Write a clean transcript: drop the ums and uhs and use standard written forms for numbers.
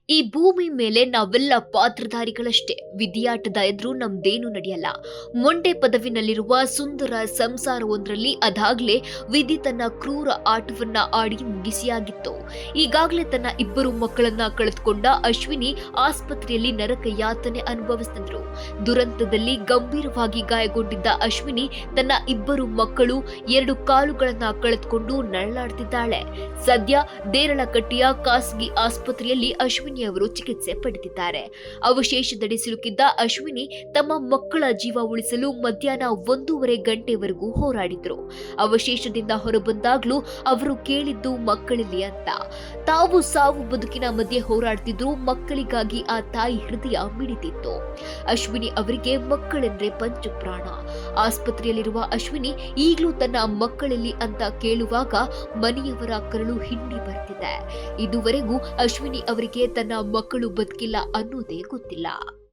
ಈ ಭೂಮಿ ಮೇಲೆ ನಾವೆಲ್ಲ ಪಾತ್ರಧಾರಿಗಳಷ್ಟೇ. ವಿಧಿಯಾಟದ ಎದುರು ನಮ್ದೇನು ನಡೆಯಲ್ಲ. ಮೊಂಡೆ ಪದವಿನಲ್ಲಿರುವ ಸುಂದರ ಸಂಸಾರವೊಂದರಲ್ಲಿ ಅದಾಗ್ಲೇ ವಿಧಿ ತನ್ನ ಕ್ರೂರ ಆಟವನ್ನ ಆಡಿ ಮುಗಿಸಿಯಾಗಿತ್ತು. ಈಗಾಗಲೇ ತನ್ನ ಇಬ್ಬರು ಮಕ್ಕಳನ್ನ ಕಳೆದುಕೊಂಡ ಅಶ್ವಿನಿ ಆಸ್ಪತ್ರೆಯಲ್ಲಿ ನರಕ ಯಾತನೆ ಅನುಭವಿಸುತ್ತಿದ್ರು. ದುರಂತದಲ್ಲಿ ಗಂಭೀರವಾಗಿ ಗಾಯಗೊಂಡಿದ್ದ ಅಶ್ವಿನಿ ತನ್ನ ಇಬ್ಬರು ಮಕ್ಕಳು, 2 ಕಾಲುಗಳನ್ನ ಕಳೆದುಕೊಂಡು ನರಳಾಡ್ತಿದ್ದಾಳೆ. ಸದ್ಯ ದೇರಳಕಟ್ಟೆಯ ಖಾಸಗಿ ಆಸ್ಪತ್ರೆಯಲ್ಲಿ ಅಶ್ವಿನಿ ಅವರು ಚಿಕಿತ್ಸೆ ಪಡೆದಿದ್ದಾರೆ. ಅವಶೇಷದಡಿ ಸಿಲುಕಿದ್ದ ಅಶ್ವಿನಿ ತಮ್ಮ ಮಕ್ಕಳ ಜೀವ ಉಳಿಸಲು ಮಧ್ಯಾಹ್ನ 1:30 ಗಂಟೆವರೆಗೂ ಹೋರಾಡಿದ್ರು. ಅವಶೇಷದಿಂದ ಹೊರಬಂದಾಗ್ಲೂ ಅವರು ಕೇಳಿದ್ದು ಮಕ್ಕಳಿಲ್ಲಿ ಅಂತ. ತಾವು ಸಾವು ಬದುಕಿನ ಮಧ್ಯೆ ಹೋರಾಡ್ತಿದ್ರು. ಮಕ್ಕಳಿಗಾಗಿ ಆ ತಾಯಿ ಹೃದಯ ಮಿಡಿತಿತ್ತು. ಅಶ್ವಿನಿ ಅವರಿಗೆ ಮಕ್ಕಳೆಂದ್ರೆ ಪಂಚಪ್ರಾಣ. ಆಸ್ಪತ್ರೆಯಲ್ಲಿರುವ ಅಶ್ವಿನಿ ಈಗಲೂ ತನ್ನ ಮಕ್ಕಳಲ್ಲಿ ಅಂತ ಕೇಳುವಾಗ ಮನೆಯವರ ಕರಳು ಹಿಂಡಿ ಬರ್ತಿದೆ. ಇದುವರೆಗೂ ಅಶ್ವಿನಿ ಅವರಿಗೆ ತನ್ನ ಮಕ್ಕಳು ಬದುಕಿಲ್ಲ ಅನ್ನೋದೇ ಗೊತ್ತಿಲ್ಲ.